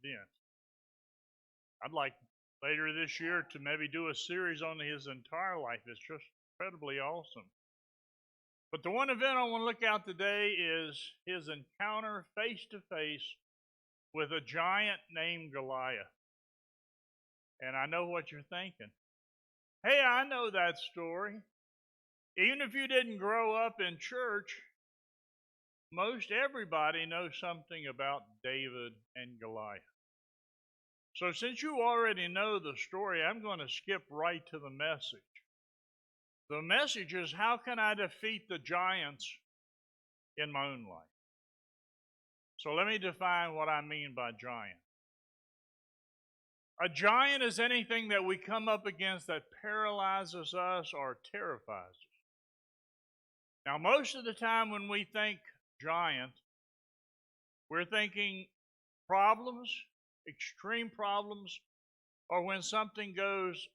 event. I'd like later this year to maybe do a series on his entire life. It's just incredibly awesome. But the one event I want to look at today is his encounter face to face with a giant named Goliath. And I know what you're thinking. Hey, I know that story. Even if you didn't grow up in church, most everybody knows something about David and Goliath. So since you already know the story, I'm going to skip right to the message. The message is, how can I defeat the giants in my own life? So let me define what I mean by giant. A giant is anything that we come up against that paralyzes us or terrifies us. Now, most of the time when we think giant, we're thinking problems, extreme problems, or when something goes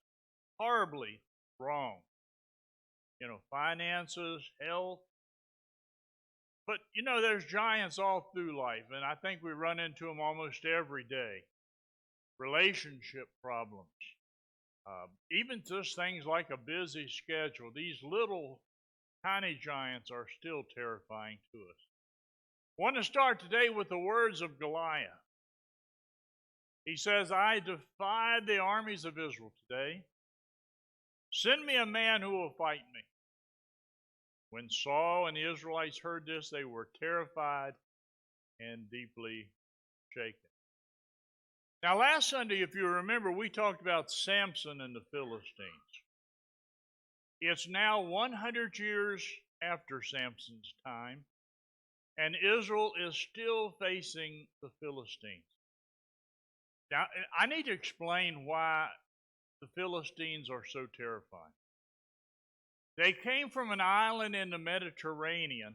horribly wrong. Finances, health. But there's giants all through life, and I think we run into them almost every day. Relationship problems, even just things like a busy schedule. These little tiny giants are still terrifying to us. I want to start today with the words of Goliath. He says, I defied the armies of Israel today. Send me a man who will fight me. When Saul and the Israelites heard this, they were terrified and deeply shaken. Now, last Sunday, if you remember, we talked about Samson and the Philistines. It's now 100 years after Samson's time, and Israel is still facing the Philistines. Now, I need to explain why the Philistines are so terrifying. They came from an island in the Mediterranean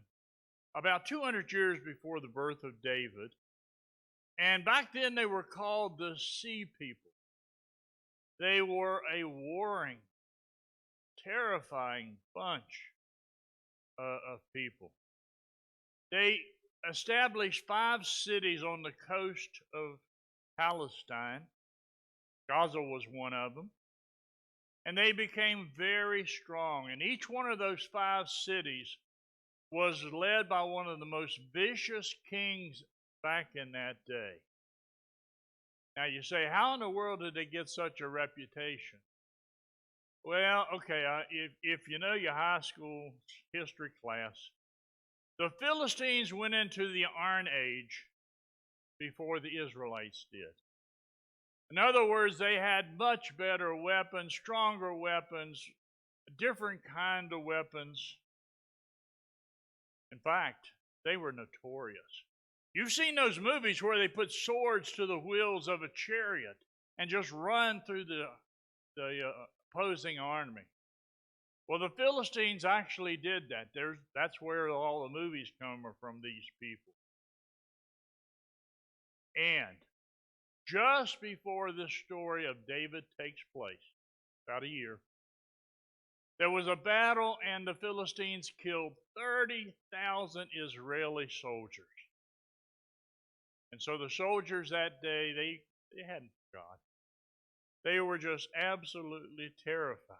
about 200 years before the birth of David. And back then they were called the Sea People. They were a warring, terrifying bunch of people. They established 5 cities on the coast of Palestine. Gaza was one of them. And they became very strong. And each one of those 5 cities was led by one of the most vicious kings back in that day. Now you say, how in the world did they get such a reputation? Well, okay, if you know your high school history class, the Philistines went into the Iron Age before the Israelites did. In other words, they had much better weapons, stronger weapons, a different kind of weapons. In fact, they were notorious. You've seen those movies where they put swords to the wheels of a chariot and just run through the opposing army. Well, the Philistines actually did that. That's where all the movies come from these people. And just before this story of David takes place, about a year, there was a battle and the Philistines killed 30,000 Israeli soldiers. And so the soldiers that day, they hadn't forgotten. They were just absolutely terrified.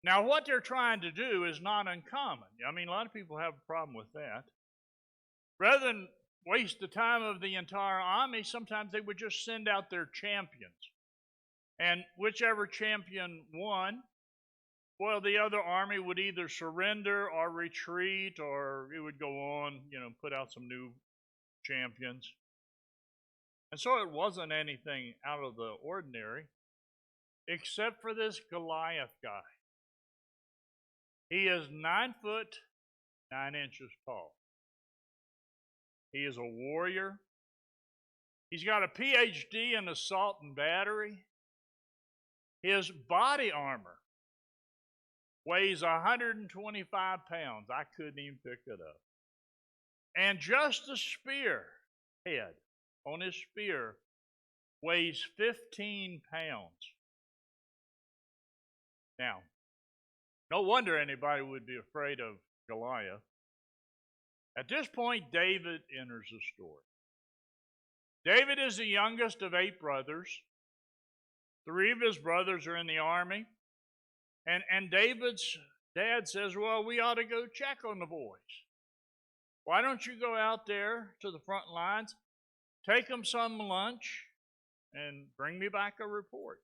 Now, what they're trying to do is not uncommon. I mean, a lot of people have a problem with that. Rather than waste the time of the entire army, sometimes they would just send out their champions. And whichever champion won, well, the other army would either surrender or retreat, or it would go on, put out some new champions. And so it wasn't anything out of the ordinary, except for this Goliath guy. He is 9 foot 9 inches tall. He is a warrior. He's got a PhD in assault and battery. His body armor weighs 125 pounds. I couldn't even pick it up. And just the spear head on his spear weighs 15 pounds. Now, no wonder anybody would be afraid of Goliath. At this point, David enters the story. David is the youngest of 8 brothers. 3 of his brothers are in the army. And David's dad says, well, we ought to go check on the boys. Why don't you go out there to the front lines, take them some lunch, and bring me back a report?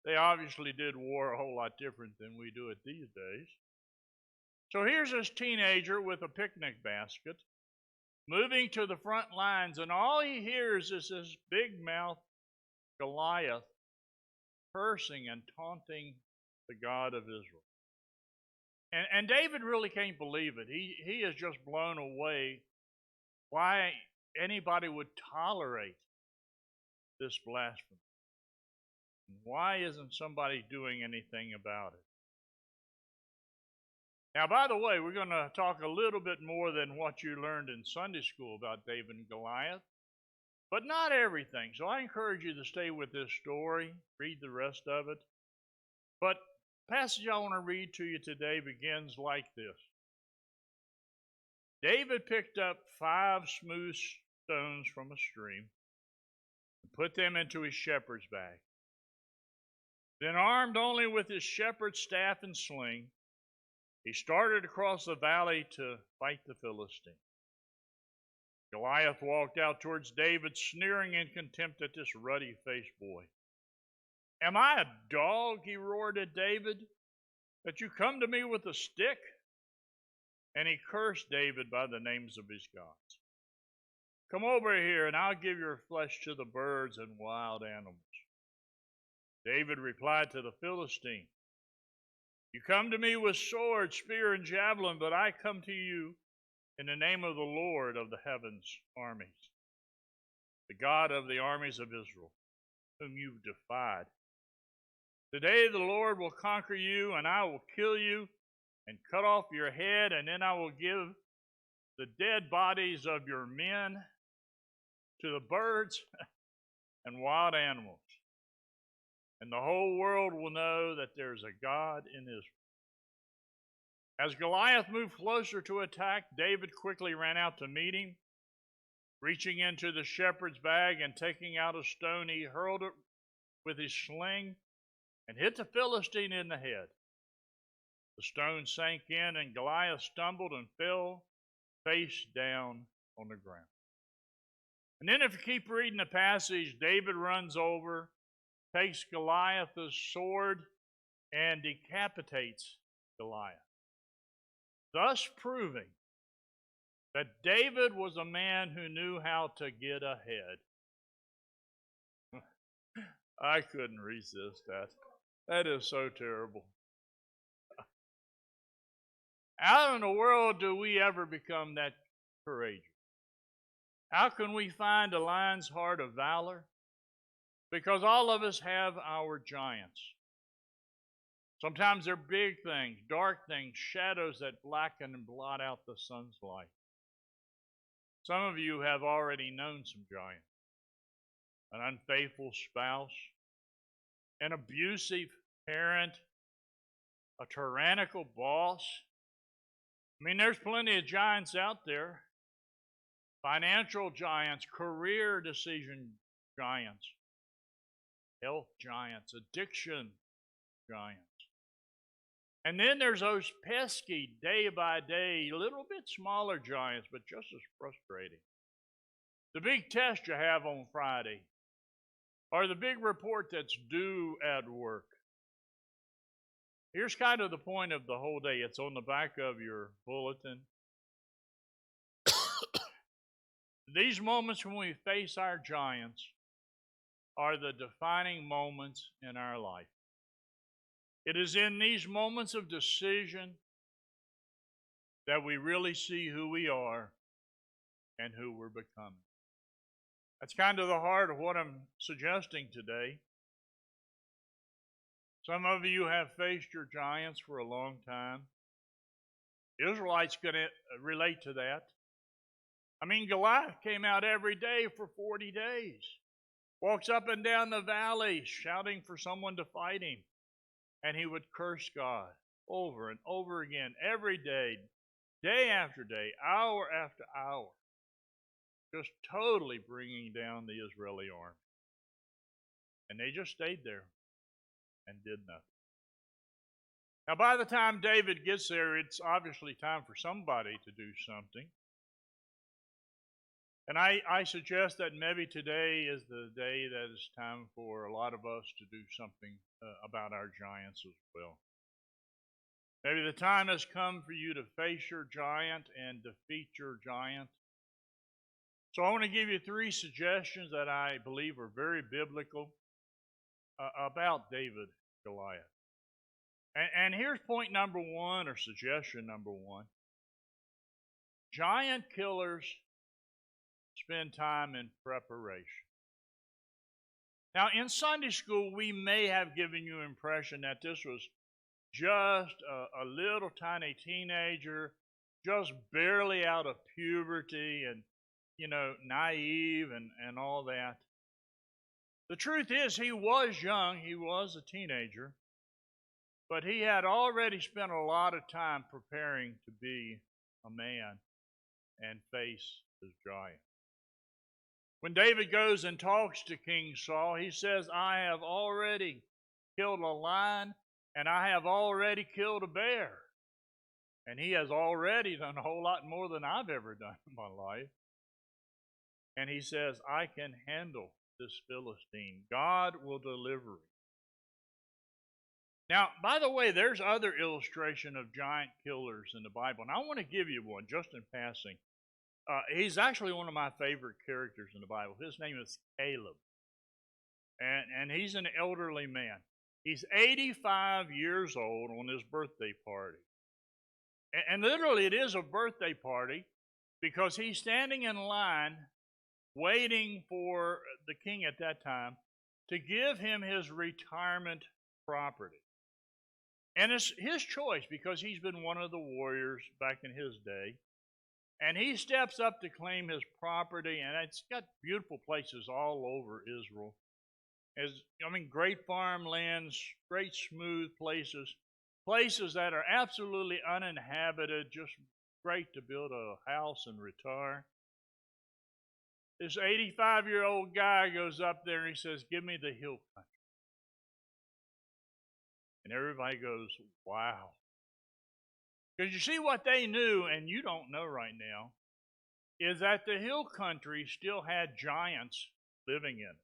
They obviously did war a whole lot different than we do it these days. So here's this teenager with a picnic basket moving to the front lines, and all he hears is this big mouth Goliath cursing and taunting the God of Israel. And David really can't believe it. He is just blown away why anybody would tolerate this blasphemy. Why isn't somebody doing anything about it? Now, by the way, we're going to talk a little bit more than what you learned in Sunday school about David and Goliath, but not everything. So I encourage you to stay with this story, read the rest of it. But the passage I want to read to you today begins like this. David picked up 5 smooth stones from a stream and put them into his shepherd's bag. Then, armed only with his shepherd's staff and sling, he started across the valley to fight the Philistine. Goliath walked out towards David, sneering in contempt at this ruddy-faced boy. Am I a dog, he roared at David, that you come to me with a stick? And he cursed David by the names of his gods. Come over here, and I'll give your flesh to the birds and wild animals. David replied to the Philistine, you come to me with sword, spear, and javelin, but I come to you in the name of the Lord of the heavens' armies, the God of the armies of Israel, whom you've defied. Today the Lord will conquer you, and I will kill you and cut off your head, and then I will give the dead bodies of your men to the birds and wild animals. And the whole world will know that there's a God in Israel. As Goliath moved closer to attack, David quickly ran out to meet him. Reaching into the shepherd's bag and taking out a stone, he hurled it with his sling and hit the Philistine in the head. The stone sank in, and Goliath stumbled and fell face down on the ground. And then if you keep reading the passage, David runs over, takes Goliath's sword, and decapitates Goliath, thus proving that David was a man who knew how to get ahead. I couldn't resist that. That is so terrible. How in the world do we ever become that courageous? How can we find a lion's heart of valor? Because all of us have our giants. Sometimes they're big things, dark things, shadows that blacken and blot out the sun's light. Some of you have already known some giants. An unfaithful spouse, an abusive parent, a tyrannical boss. I mean, there's plenty of giants out there. Financial giants, career decision giants, health giants, addiction giants. And then there's those pesky, day by day, little bit smaller giants, but just as frustrating. The big test you have on Friday, or the big report that's due at work. Here's kind of the point of the whole day. It's on the back of your bulletin. These moments when we face our giants are the defining moments in our life. It is in these moments of decision that we really see who we are and who we're becoming. That's kind of the heart of what I'm suggesting today. Some of you have faced your giants for a long time. The Israelites can relate to that. I mean, Goliath came out every day for 40 days. Walks up and down the valley shouting for someone to fight him. And he would curse God over and over again, every day, day after day, hour after hour. just totally bringing down the Israeli army. And they just stayed there and did nothing. Now, by the time David gets there, it's obviously time for somebody to do something. And I suggest that maybe today is the day that it's time for a lot of us to do something about our giants as well. Maybe the time has come for you to face your giant and defeat your giant. So I want to give you 3 suggestions that I believe are very biblical about David and Goliath. And here's point number 1, or suggestion number 1. Giant killers spend time in preparation. Now, in Sunday school, we may have given you an impression that this was just a little tiny teenager, just barely out of puberty and, naive and all that. The truth is, he was young, he was a teenager, but he had already spent a lot of time preparing to be a man and face his giant. When David goes and talks to King Saul, he says, I have already killed a lion and I have already killed a bear. And he has already done a whole lot more than I've ever done in my life. And he says, I can handle this Philistine. God will deliver it. Now, by the way, there's other illustration of giant killers in the Bible, and I want to give you one just in passing. He's actually one of my favorite characters in the Bible. His name is Caleb, and he's an elderly man. He's 85 years old on his birthday party. And literally it is a birthday party because he's standing in line waiting for the king at that time to give him his retirement property. And it's his choice because he's been one of the warriors back in his day. And he steps up to claim his property, and it's got beautiful places all over Israel. Great farmlands, great smooth places, places that are absolutely uninhabited, just great to build a house and retire. This 85-year-old guy goes up there and he says, give me the hill country. And everybody goes, wow. Because you see what they knew, and you don't know right now, is that the hill country still had giants living in it.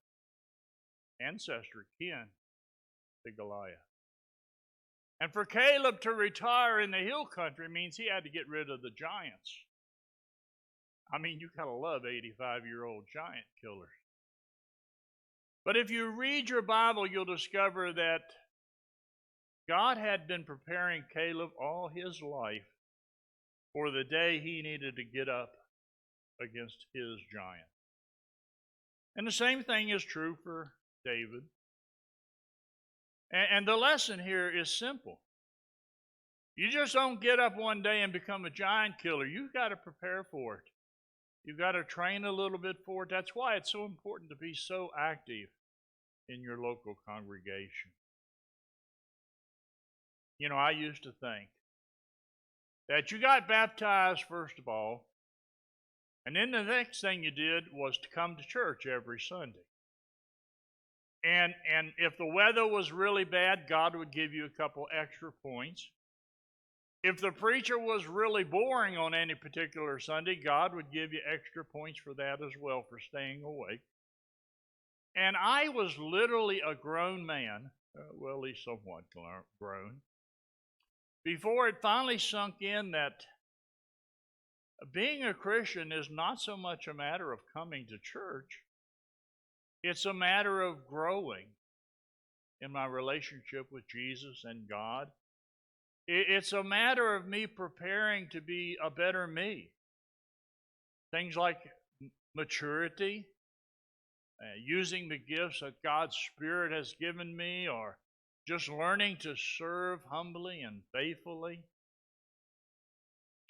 Ancestor, kin to Goliath. And for Caleb to retire in the hill country means he had to get rid of the giants. You gotta love 85-year-old giant killers. But if you read your Bible, you'll discover that God had been preparing Caleb all his life for the day he needed to get up against his giant. And the same thing is true for David. And the lesson here is simple. You just don't get up one day and become a giant killer. You've got to prepare for it. You've got to train a little bit for it. That's why it's so important to be so active in your local congregation. I used to think that you got baptized first of all, and then the next thing you did was to come to church every Sunday. And if the weather was really bad, God would give you a couple extra points. If the preacher was really boring on any particular Sunday, God would give you extra points for that as well, for staying awake. And I was literally a grown man, well, at least somewhat grown, before it finally sunk in that being a Christian is not so much a matter of coming to church. It's a matter of growing in my relationship with Jesus and God. It's a matter of me preparing to be a better me. Things like maturity, using the gifts that God's Spirit has given me, or just learning to serve humbly and faithfully.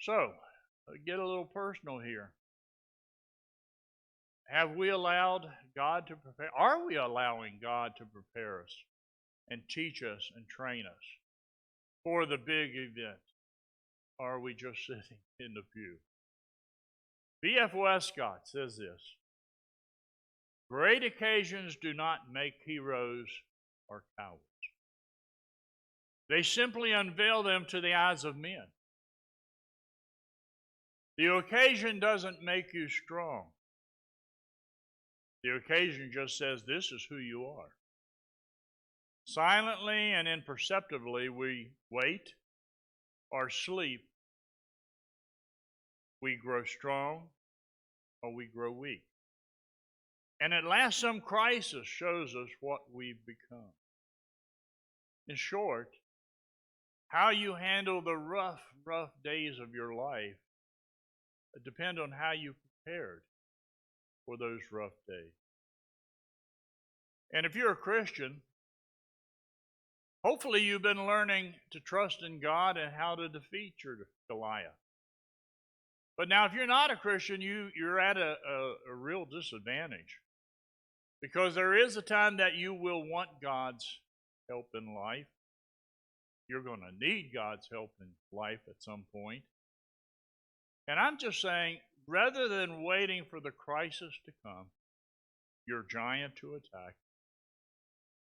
So, get a little personal here. Have we allowed God to prepare? Are we allowing God to prepare us and teach us and train us for the big event? Or are we just sitting in the pew? B.F. Westcott says this: great occasions do not make heroes or cowards. They simply unveil them to the eyes of men. The occasion doesn't make you strong. The occasion just says this is who you are. Silently and imperceptibly we wait or sleep. We grow strong or we grow weak. And at last some crisis shows us what we've become. In short, how you handle the rough days of your life depend on how you prepared for those rough days. And if you're a Christian, hopefully you've been learning to trust in God and how to defeat your Goliath. But now if you're not a Christian, you're at a real disadvantage, because there is a time that you will want God's help in life. You're going to need God's help in life at some point. And I'm just saying, rather than waiting for the crisis to come, your giant to attack,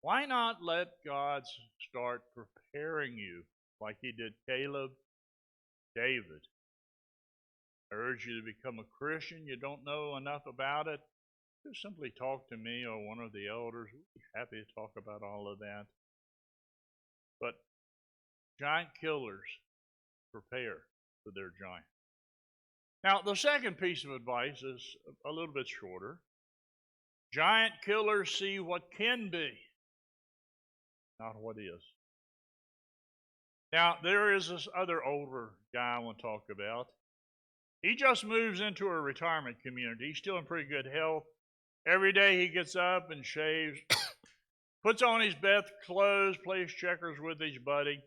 why not let God start preparing you like he did Caleb, David? I urge you to become a Christian. You don't know enough about it, just simply talk to me or one of the elders. We'd be happy to talk about all of that. But giant killers prepare for their giant. Now, the second piece of advice is a little bit shorter. Giant killers see what can be, not what is. Now, there is this other older guy I want to talk about. He just moves into a retirement community. He's still in pretty good health. Every day he gets up and shaves, puts on his best clothes, plays checkers with his buddy.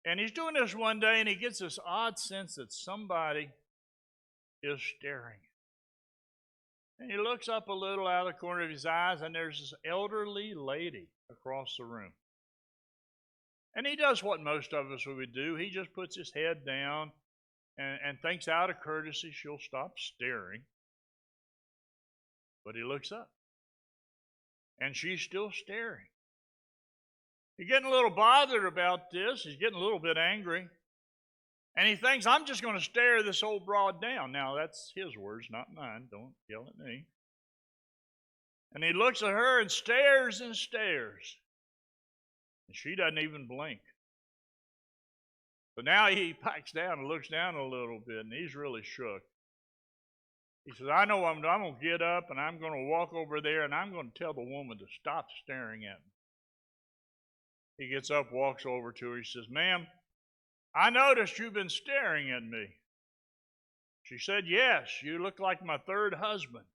And he's doing this one day, and he gets this odd sense that somebody is staring. And he looks up a little out of the corner of his eyes, and there's this elderly lady across the room. And he does what most of us would do. He just puts his head down and thinks out of courtesy she'll stop staring. But he looks up, and she's still staring. He's getting a little bothered about this. He's getting a little bit angry. And he thinks, I'm just going to stare this old broad down. Now, that's his words, not mine. Don't yell at me. And he looks at her and stares and stares. And she doesn't even blink. So now he backs down and looks down a little bit, and he's really shook. He says, I know I'm going to get up, and I'm going to walk over there, and I'm going to tell the woman to stop staring at me. He gets up, walks over to her. He says, ma'am, I noticed you've been staring at me. She said, yes, you look like my third husband.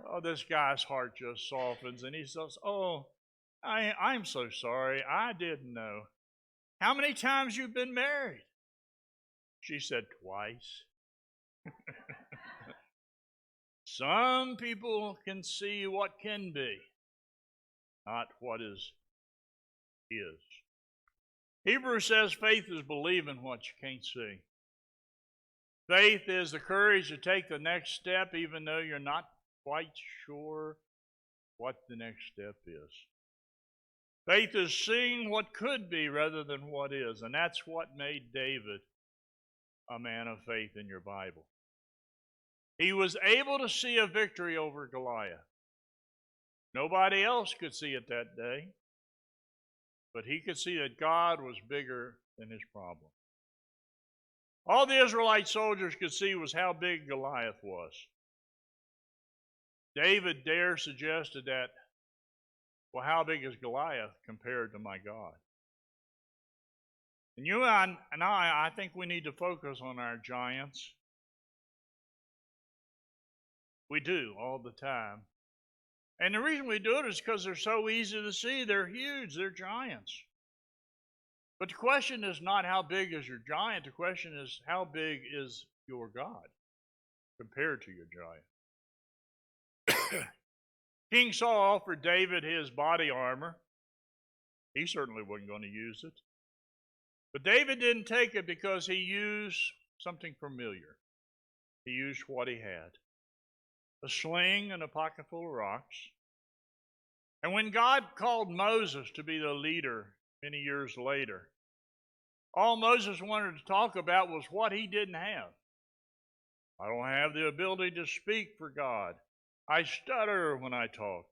Oh, this guy's heart just softens, and he says, oh, I'm so sorry. I didn't know. How many times you've been married? She said, twice. Some people can see what can be, not what is. Hebrews says faith is believing what you can't see. Faith is the courage to take the next step even though you're not quite sure what the next step is. Faith is seeing what could be rather than what is, and that's what made David a man of faith in your Bible. He was able to see a victory over Goliath. Nobody else could see it that day. But he could see that God was bigger than his problem. All the Israelite soldiers could see was how big Goliath was. David dare suggested that, well, how big is Goliath compared to my God? And you and I think we need to focus on our giants. We do all the time. And the reason we do it is because they're so easy to see. They're huge. They're giants. But the question is not how big is your giant. The question is how big is your God compared to your giant. King Saul offered David his body armor. He certainly wasn't going to use it. But David didn't take it because he used something familiar. He used what he had, a sling and a pocket full of rocks. And when God called Moses to be the leader many years later, all Moses wanted to talk about was what he didn't have. I don't have the ability to speak for God. I stutter when I talk.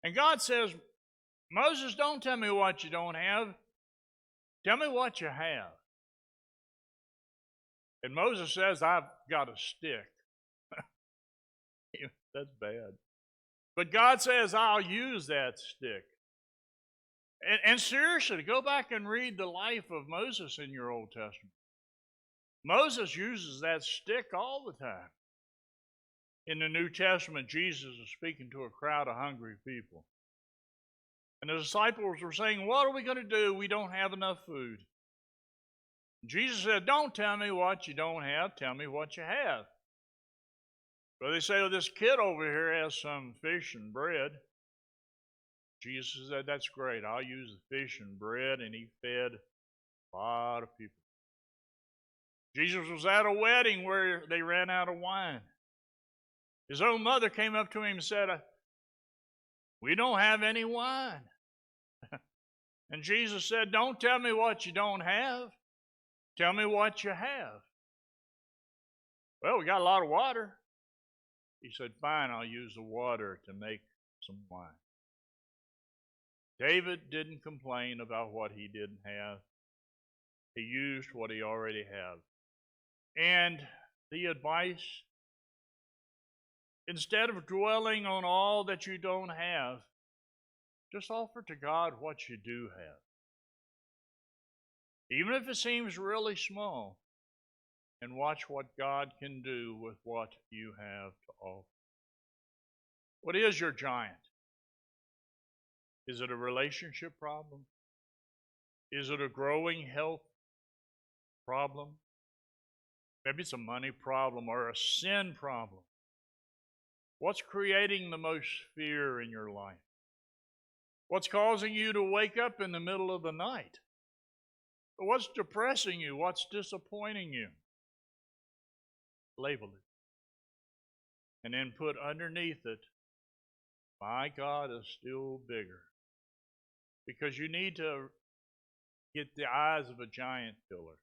And God says, Moses, don't tell me what you don't have. Tell me what you have. And Moses says, I've got a stick. That's bad. But God says, I'll use that stick. And seriously, go back and read the life of Moses in your Old Testament. Moses uses that stick all the time. In the New Testament, Jesus is speaking to a crowd of hungry people. And the disciples were saying, what are we going to do? We don't have enough food. Jesus said, don't tell me what you don't have. Tell me what you have. But they say, well, this kid over here has some fish and bread. Jesus said, that's great. I'll use the fish and bread. And he fed a lot of people. Jesus was at a wedding where they ran out of wine. His own mother came up to him and said, we don't have any wine. And Jesus said, don't tell me what you don't have. Tell me what you have. Well, we got a lot of water. He said, fine, I'll use the water to make some wine. David didn't complain about what he didn't have. He used what he already had. And the advice, instead of dwelling on all that you don't have, just offer to God what you do have. Even if it seems really small, and watch what God can do with what you have to offer. What is your giant? Is it a relationship problem? Is it a growing health problem? Maybe it's a money problem or a sin problem. What's creating the most fear in your life? What's causing you to wake up in the middle of the night? What's depressing you? What's disappointing you? Label it. And then put underneath it, my God is still bigger. Because you need to get the eyes of a giant killer,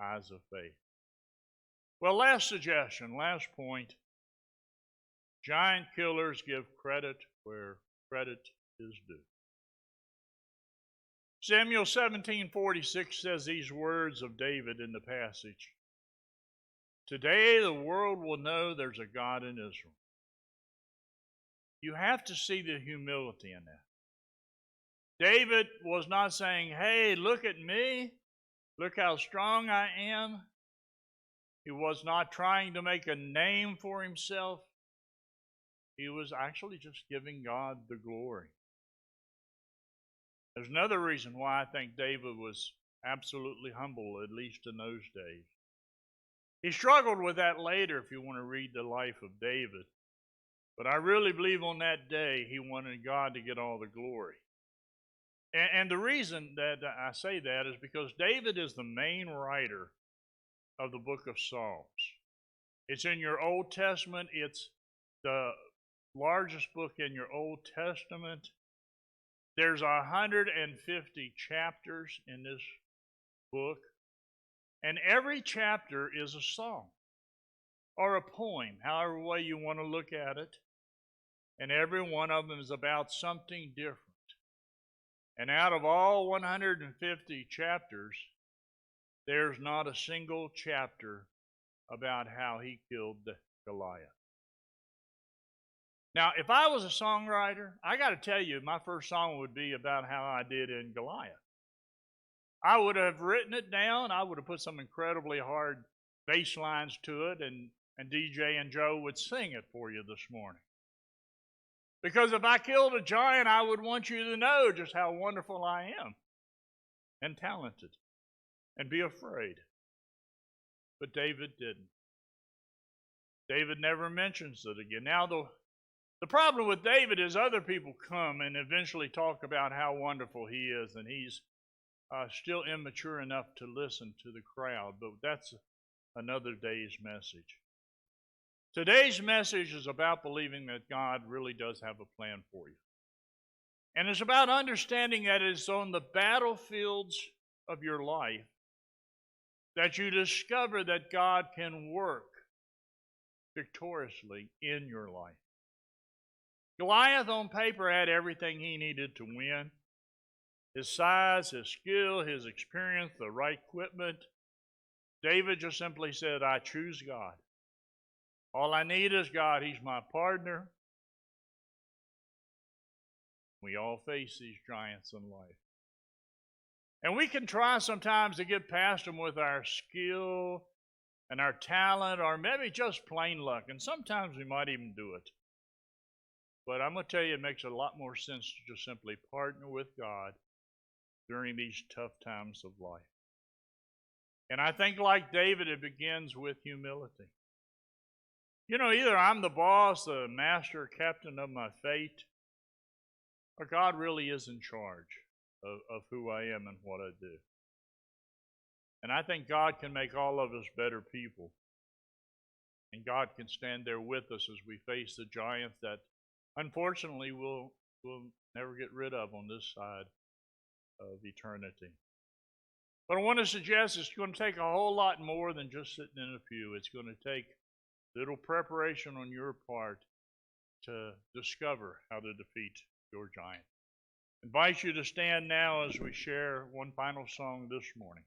eyes of faith. Well, last suggestion, last point. Giant killers give credit where credit is due. Samuel 17:46 says these words of David in the passage. Today the world will know there's a God in Israel. You have to see the humility in that. David was not saying, hey, look at me. Look how strong I am. He was not trying to make a name for himself. He was actually just giving God the glory. There's another reason why I think David was absolutely humble, at least in those days. He struggled with that later if you want to read the life of David. But I really believe on that day he wanted God to get all the glory. And the reason that I say that is because David is the main writer of the book of Psalms. It's in your Old Testament. It's the largest book in your Old Testament. There's 150 chapters in this book. And every chapter is a song or a poem, however way you want to look at it. And every one of them is about something different. And out of all 150 chapters, there's not a single chapter about how he killed Goliath. Now, if I was a songwriter, I got to tell you, my first song would be about how I did in Goliath. I would have written it down. I would have put some incredibly hard bass lines to it, and DJ and Joe would sing it for you this morning. Because if I killed a giant, I would want you to know just how wonderful I am and talented and be afraid. But David didn't. David never mentions it again. Now, the problem with David is other people come and eventually talk about how wonderful he is, and he's still immature enough to listen to the crowd. But that's another day's message. Today's message is about believing that God really does have a plan for you. And it's about understanding that it's on the battlefields of your life that you discover that God can work victoriously in your life. Goliath on paper had everything he needed to win. His size, his skill, his experience, the right equipment. David just simply said, I choose God. All I need is God. He's my partner. We all face these giants in life. And we can try sometimes to get past them with our skill and our talent, or maybe just plain luck. And sometimes we might even do it. But I'm going to tell you, it makes a lot more sense to just simply partner with God during these tough times of life. And I think, like David, it begins with humility. You know, either I'm the boss, the master, captain of my fate, or God really is in charge of who I am and what I do. And I think God can make all of us better people. And God can stand there with us as we face the giants that, unfortunately, we'll never get rid of on this side of eternity. But I want to suggest it's going to take a whole lot more than just sitting in a pew. It's going to take little preparation on your part to discover how to defeat your giant. I invite you to stand now as we share one final song this morning.